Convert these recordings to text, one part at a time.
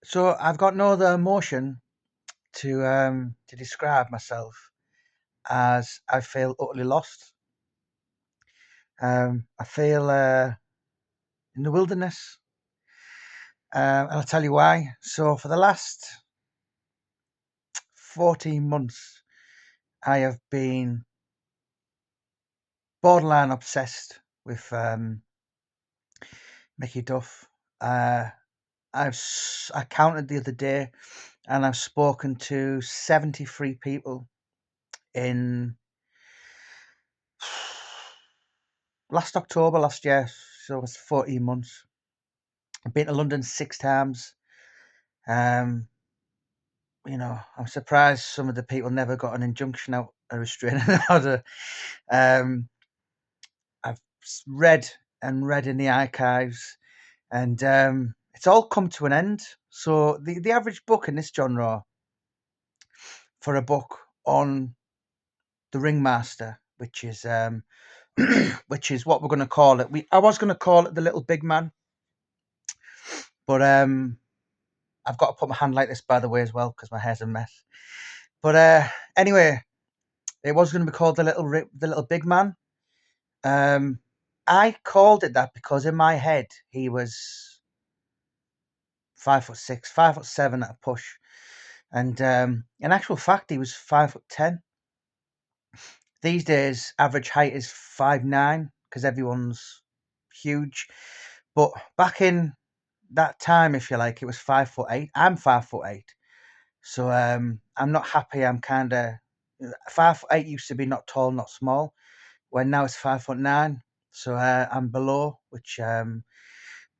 So I've got no other emotion to describe myself as I feel utterly lost. I feel in the wilderness, and I'll tell you why. So for the last 14 months, I have been borderline obsessed with Mickey Duff. Uh, I counted the other day, and I've spoken to 73 people in last October last year. So it's 14 months. I've been to London 6 times. Um, I'm surprised some of the people never got an injunction out, a restraining order. Um, I've read and read in the archives, and it's all come to an end. So the average book in this genre for a book on the Ringmaster, which is which is what we're going to call it. I was going to call it the Little Big Man, but I've got to put my hand like this, by the way, as well, because my hair's a mess. But anyway, it was going to be called the Little Big Man. I called it that because in my head he was 5'6", 5'7" at a push, and in actual fact he was 5'10". These days, average height is 5'9" because everyone's huge. But back in that time, if you like, it was 5'8". I'm 5'8". So I'm not happy. I'm kind of 5'8" used to be not tall, not small. When now it's 5'9". So I'm below, which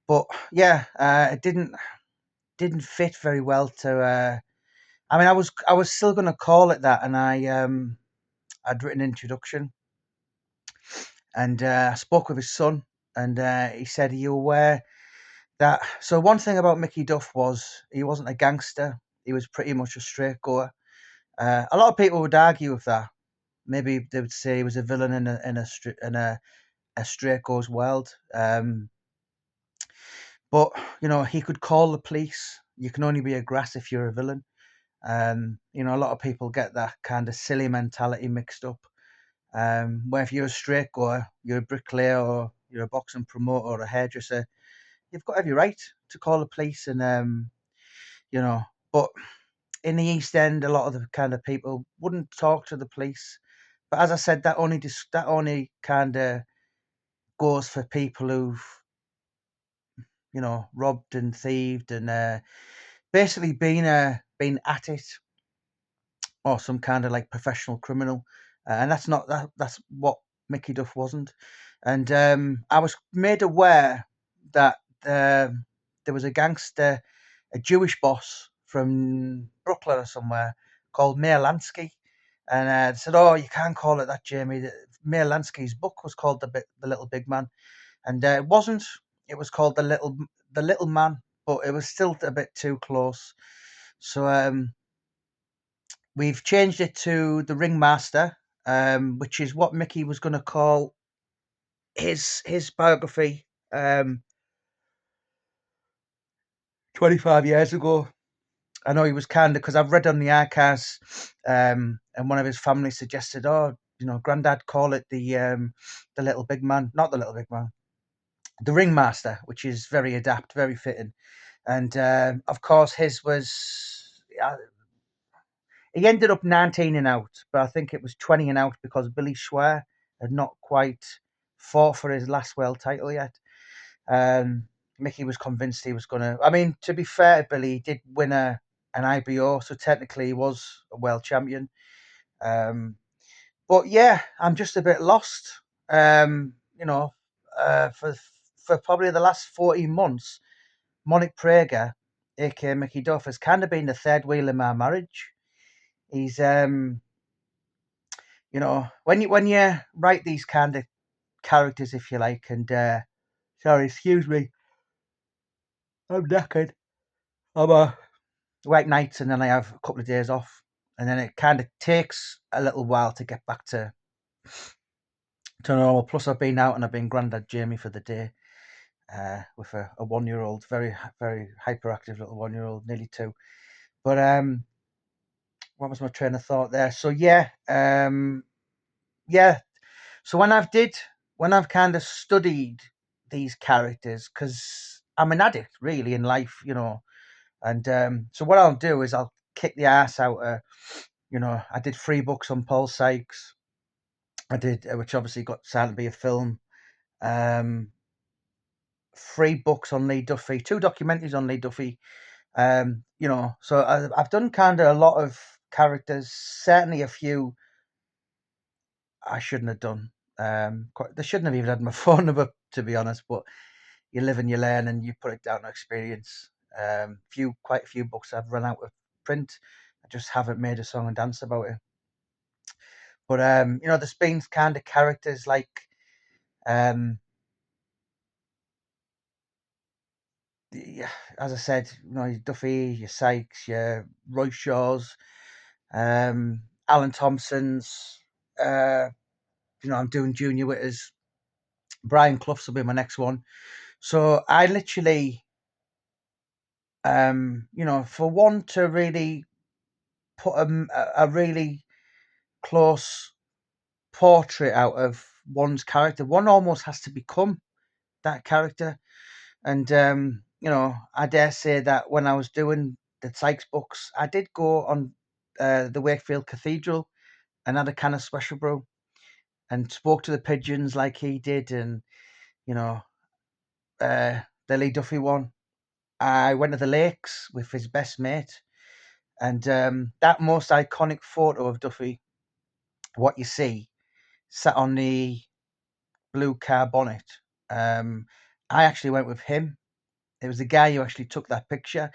but yeah, it didn't fit very well to. I mean, I was still going to call it that, and I'd written an introduction, and I spoke with his son, and he said, "Are you aware that?" So one thing about Mickey Duff was he wasn't a gangster. He was pretty much a straight goer. A lot of people would argue with that. Maybe they would say he was a villain in a straight goes world. But he could call the police. You can only be a grass if you're a villain. A lot of people get that kind of silly mentality mixed up. Where if you're a straight goer, you're a bricklayer or you're a boxing promoter or a hairdresser, you've got every right to call the police. And you know, but in the East End, a lot of the kind of people wouldn't talk to the police. But as I said, that only kind of goes for people who've robbed and thieved and basically been at it, or some kind of like professional criminal, and that's not that's what Mickey Duff wasn't. And I was made aware that there was a gangster, a Jewish boss from Brooklyn or somewhere called Mayor Lansky, and they said, "Oh, you can't call it that, Jamie. Mayor Lansky's book was called the Little Big Man, and it wasn't. It was called the Little Man, but it was still a bit too close. So we've changed it to the Ringmaster, which is what Mickey was going to call his biography 25 years ago. I know he was kind of, because I've read on the archives, and one of his family suggested, "Oh, Grandad call it the Little Big Man, not the Little Big Man, the Ringmaster," which is very adapt, very fitting. And of course, his was. He ended up 19 and out, but I think it was 20 and out because Billy Schwer had not quite fought for his last world title yet. Mickey was convinced he was going to. I mean, to be fair, Billy did win an IBO, so technically he was a world champion. Um, but yeah, I'm just a bit lost. For probably the last 14 months, Monic Prager, aka Mickey Duff, has kind of been the third wheel in my marriage. He's when you write these kind of characters, if you like, and sorry, excuse me, I'm knackered. I'm work nights and then I have a couple of days off, and then it kind of takes a little while to get back to normal. Plus, I've been out and I've been Grandad Jamie for the day. with a 1 year old, very hyperactive little 1 year old, nearly two. But what was my train of thought there? So yeah. So when I've kind of studied these characters, because I'm an addict really in life, and so what I'll do is I'll kick the ass out of, I did 3 books on Paul Sykes. I did, which obviously got signed to be a film. Um, 3 books on Lee Duffy, 2 documentaries on Lee Duffy. So I've done kind of a lot of characters. Certainly a few I shouldn't have done. They shouldn't have even had my phone number, to be honest. But you live and you learn, and you put it down to experience. Quite a few books I've run out of print. I just haven't made a song and dance about it. But there's been kind of characters like um, as I said, your Duffy, your Sykes, your Roy Shaws, Alan Thompson's. Uh, I'm doing Junior Witters. Brian Clough's will be my next one. So I literally, for one to really put a really close portrait out of one's character, one almost has to become that character. And I dare say that when I was doing the Sykes books, I did go on the Wakefield Cathedral and had a can of special brew and spoke to the pigeons like he did, and you know the Lee Duffy one. I went to the lakes with his best mate, and that most iconic photo of Duffy, what you see, sat on the blue car bonnet. Um, I actually went with him. It was the guy who actually took that picture,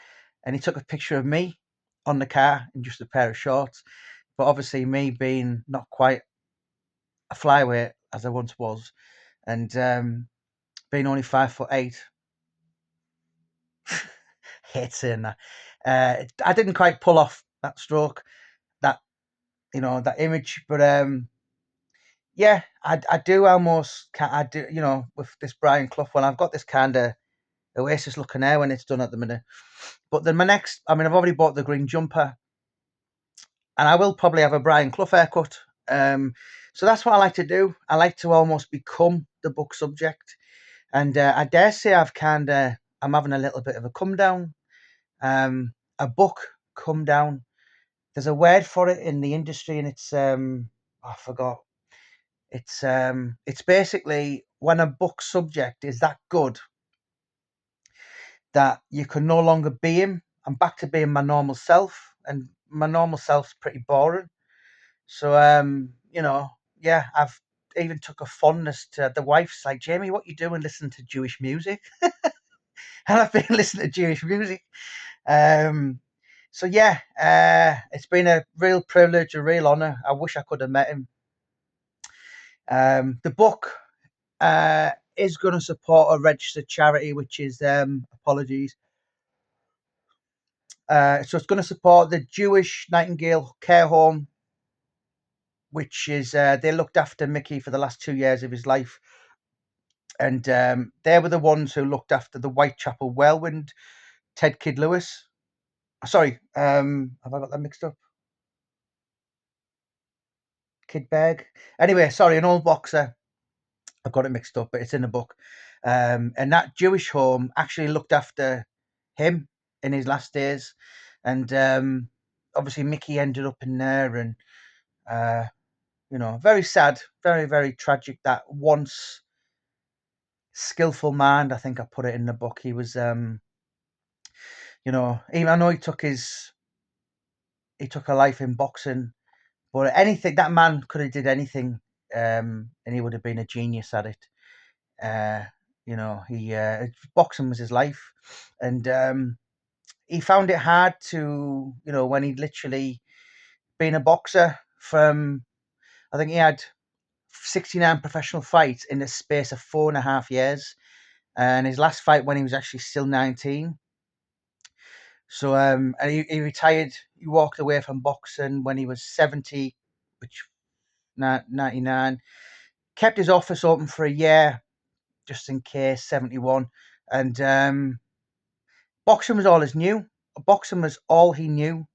and he took a picture of me on the car in just a pair of shorts. But obviously, me being not quite a flyweight as I once was, and being only 5'8", hate saying that. I didn't quite pull off that stroke, that that image, but yeah, I do almost. I do, with this Brian Clough one, I've got this kind of Oasis looking hair when it's done at the minute. But then my next, I've already bought the green jumper, and I will probably have a Brian Clough haircut. So that's what I like to do. I like to almost become the book subject, and I dare say I'm having a little bit of a come down. A book come down. There's a word for it in the industry, and it's I forgot. It's basically when a book subject is that good that you can no longer be him. I'm back to being my normal self, and my normal self's pretty boring. So yeah, I've even took a fondness to the wife's like, Jamie, what you doing listening to Jewish music? And I've been listening to Jewish music. Um, so yeah, it's been a real privilege, a real honour. I wish I could have met him. The book is going to support a registered charity, which is apologies. So it's going to support the Jewish Nightingale Care Home, which is they looked after Mickey for the last 2 years of his life, and they were the ones who looked after the Whitechapel Whirlwind, Ted Kid Lewis. Sorry, have I got that mixed up? Kid Berg. Anyway, sorry, an old boxer. I've got it mixed up, but it's in the book. And that Jewish home actually looked after him in his last days, and obviously Mickey ended up in there, and uh, very sad, very very tragic. That once skillful mind, I think I put it in the book. He was, even I know he took a life in boxing, but anything that man could have did anything, and he would have been a genius at it. Uh, he boxing was his life, and he found it hard to, when he'd literally been a boxer from, I think he had 69 professional fights in the space of 4.5 years, and his last fight when he was actually still 19. So and he retired. He walked away from boxing when he was 70, which 99. Kept his office open for a year just in case, 71. And boxing was all his new. Boxing was all he knew.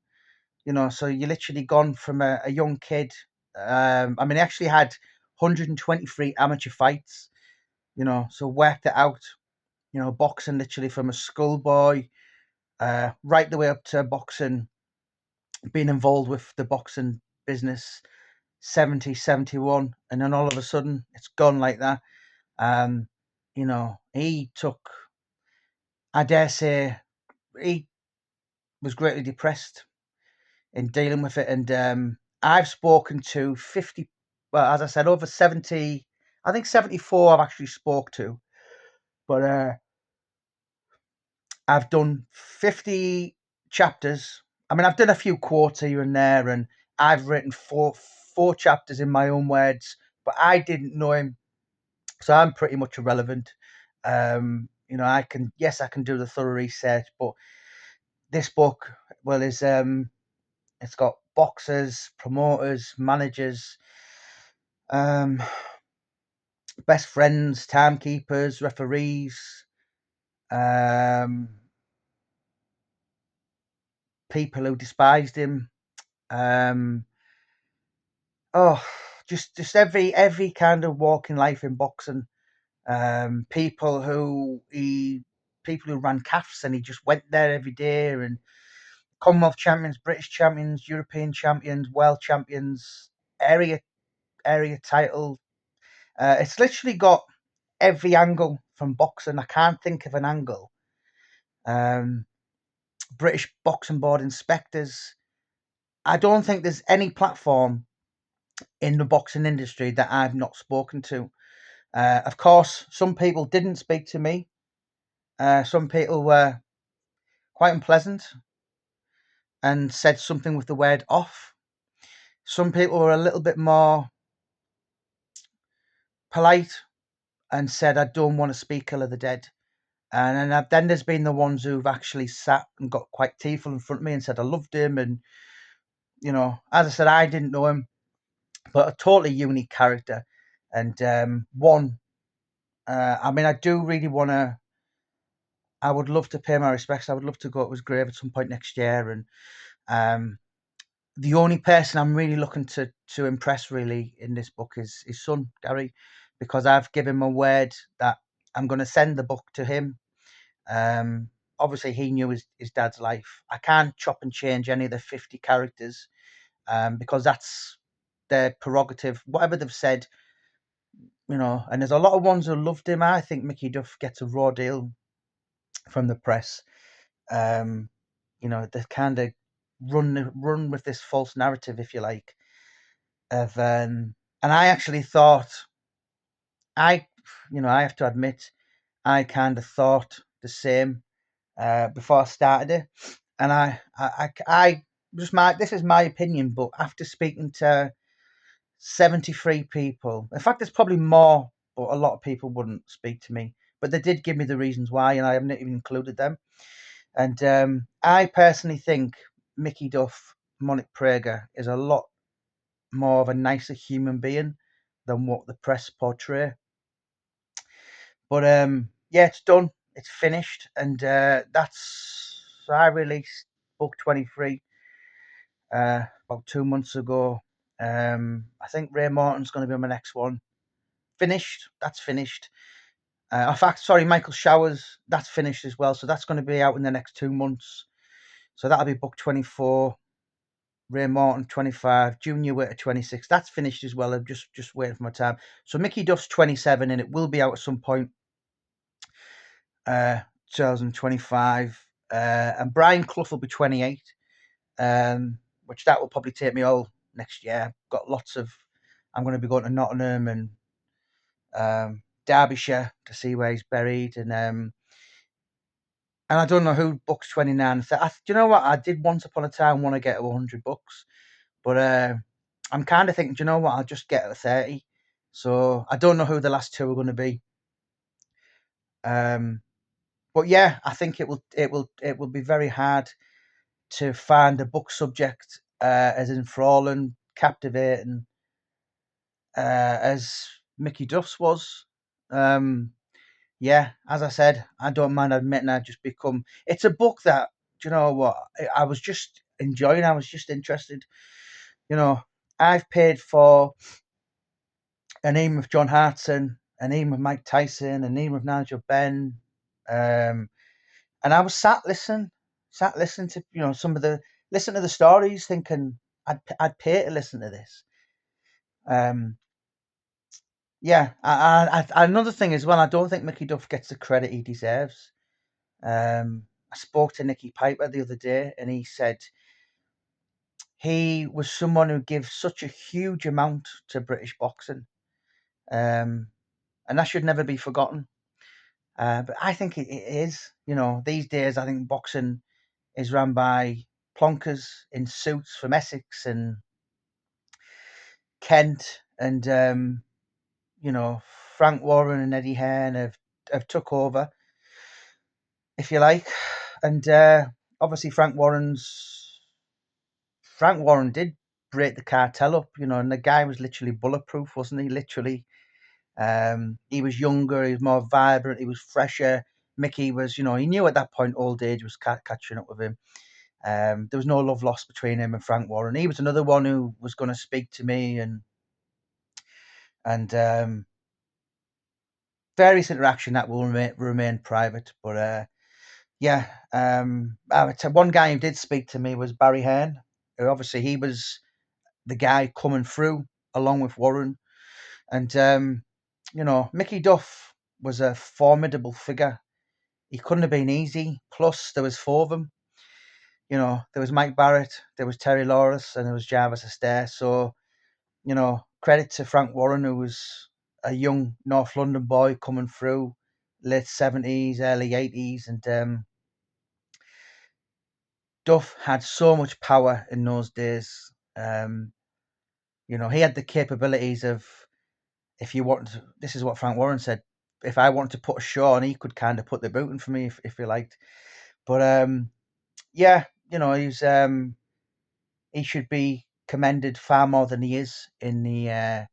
So you literally gone from a young kid. I mean, he actually had 123 amateur fights. So worked it out. Boxing literally from a schoolboy right the way up to boxing, being involved with the boxing business, 70, 71, and then all of a sudden it's gone like that. He took, I dare say, he was greatly depressed in dealing with it. And I've spoken to 50, well, as I said, over 70, I think 74 I've actually spoke to, but I've done 50 chapters. I mean, I've done a few quotes here and there, and I've written four chapters in my own words, but I didn't know him, so I'm pretty much irrelevant. I can do the thorough research, but this book, well, is it's got boxers, promoters, managers, um, best friends, timekeepers, referees, um, people who despised him. Um, oh, just every kind of walk in life in boxing. Um, people who he people who ran CAFs and he just went there every day, and Commonwealth champions, British champions, European champions, world champions, area area title. It's literally got every angle from boxing. I can't think of an angle. Um, British Boxing Board inspectors. I don't think there's any platform in the boxing industry that I've not spoken to. Of course, some people didn't speak to me. Some people were quite unpleasant and said something with the word off. Some people were a little bit more polite and said, I don't want to speak ill of the dead. And then there's been the ones who've actually sat and got quite tearful in front of me and said, I loved him. And, as I said, I didn't know him, but a totally unique character. And I mean, I do really want to, I would love to pay my respects. I would love to go to his grave at some point next year. And um, the only person I'm really looking to impress really in this book is his son, Gary, because I've given him a word that I'm going to send the book to him. Obviously, he knew his dad's life. I can't chop and change any of the 50 characters because that's their prerogative. Whatever they've said, and there's a lot of ones who loved him. I think Mickey Duff gets a raw deal from the press. Um, they kind of run with this false narrative, if you like, of and I actually thought I I have to admit I kind of thought the same before I started it, and I just this is my opinion, but after speaking to 73 people, in fact, there's probably more, but a lot of people wouldn't speak to me, but they did give me the reasons why, and I haven't even included them. And I personally think Mickey Duff, Monic Prager, is a lot more of a nicer human being than what the press portray. But yeah, it's done. It's finished, and I released book 23 about 2 months ago. I think Ray Morton's going to be on my next one. Finished. That's finished. In fact, sorry, Michael Showers. That's finished as well. So that's going to be out in the next 2 months. So that'll be book 24. Ray Morton 25, Junior Witter 26. That's finished as well. I'm just waiting for my time. So Mickey Duff's 27, and it will be out at some point. 2025. And Brian Clough will be 28, which that will probably take me all next year. Got lots of. I'm going to be going to Nottingham and Derbyshire to see where he's buried, and I don't know who books 29. Do you know what? I did once upon a time want to get 100 books, but I'm kind of thinking, do you know what? I'll just get 30. So I don't know who the last two are going to be. But yeah, I think it will be very hard to find a book subject as enthralling, captivating as Mickey Duff's was. yeah, as I said, I don't mind admitting I just become. It's a book that, do you know what, I was just enjoying. I was just interested. You know, I've paid for a name of John Hartson, a name of Mike Tyson, a name of Nigel Benn, um, and I was sat listening to some of the listen to the stories, thinking I'd pay to listen to this. Um, yeah, another thing as well, I don't think Mickey Duff gets the credit he deserves. I spoke to Nicky Piper the other day, and he said he was someone who gives such a huge amount to British boxing, um, and that should never be forgotten. But I think it is. These days, I think boxing is run by plonkers in suits from Essex and Kent, and you know Frank Warren and Eddie Hearn have took over, if you like, and obviously Frank Warren did break the cartel up, and the guy was literally bulletproof, wasn't he? Literally, he was younger, he was more vibrant, he was fresher. Mickey was, he knew at that point old age was catching up with him. There was no love lost between him and Frank Warren. He was another one who was going to speak to me, and various interaction that will remain private. But yeah, one guy who did speak to me was Barry Hearn, who obviously he was the guy coming through along with Warren. And Mickey Duff was a formidable figure. He couldn't have been easy. Plus, there was four of them. There was Mike Barrett, there was Terry Lawrence, and there was Jarvis Astaire. So, credit to Frank Warren, who was a young North London boy coming through, late 70s, early 80s, and Duff had so much power in those days. He had the capabilities of, if you want, this is what Frank Warren said. If I wanted to put a show on, he could kind of put the boot in for me if he liked. But yeah, he should be commended far more than he is in the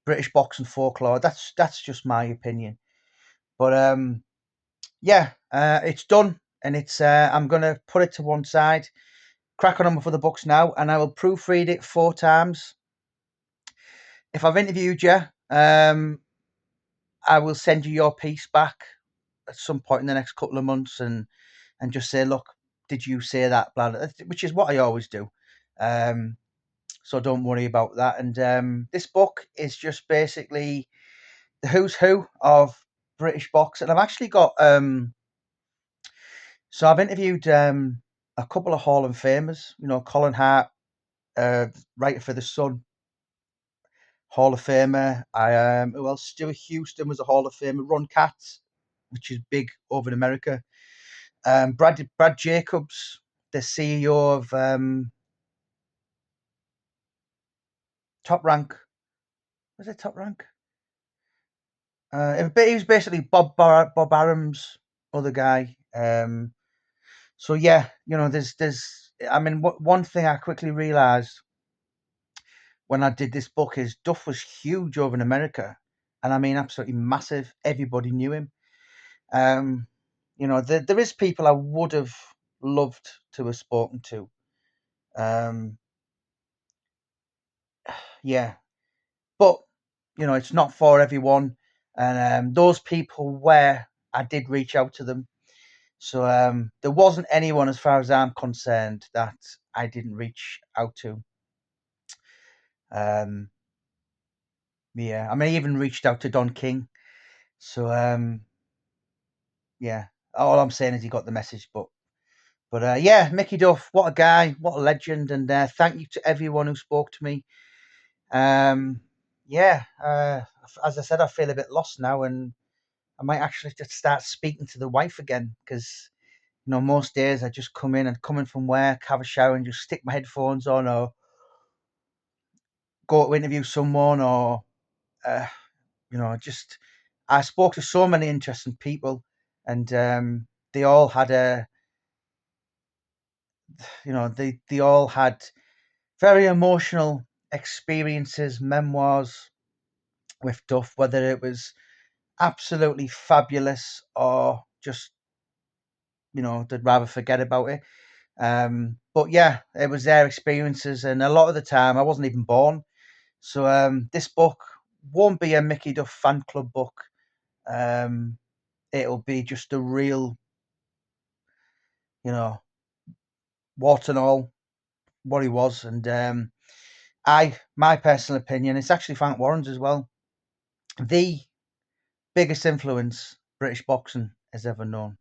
British boxing folklore. That's just my opinion. But yeah, it's done, and it's I'm gonna put it to one side, crack on for the books now, and I will proofread it 4 times. If I've interviewed you, I will send you your piece back at some point in the next couple of months, and just say, look, did you say that? Blah, blah, which is what I always do. Um, so don't worry about that. And this book is just basically the who's who of British boxing. I've actually got so I've interviewed a couple of Hall of Famers. Colin Hart, writer for the Sun, Hall of Famer. Who else? Stuart Houston was a Hall of Famer. Ron Katz, which is big over in America. Brad Jacobs, the CEO of Top Rank. Was it Top Rank? He was basically Bob Arum's other guy. So yeah, there's. I mean, one thing I quickly realised when I did this book is Duff was huge over in America, and I mean absolutely massive. Everybody knew him. Um, there is people I would have loved to have spoken to. Um, yeah, but it's not for everyone, and those people where I did reach out to them. So there wasn't anyone, as far as I'm concerned, that I didn't reach out to. Um, yeah, I mean, I even reached out to Don King. So yeah, all I'm saying is he got the message. But yeah, Mickey Duff, what a guy, what a legend, and thank you to everyone who spoke to me. Um, yeah, as I said, I feel a bit lost now, and I might actually just start speaking to the wife again because most days I just come in and coming from work, have a shower, and just stick my headphones on, or go to interview someone, or uh, just I spoke to so many interesting people, and they all had they all had very emotional experiences, memoirs with Duff, whether it was absolutely fabulous, or just they'd rather forget about it. But yeah, it was their experiences, and a lot of the time I wasn't even born. So this book won't be a Mickey Duff fan club book. Um, it'll be just a real, you know, warts and all what he was. And my personal opinion, it's actually Frank Warren's as well, the biggest influence British boxing has ever known.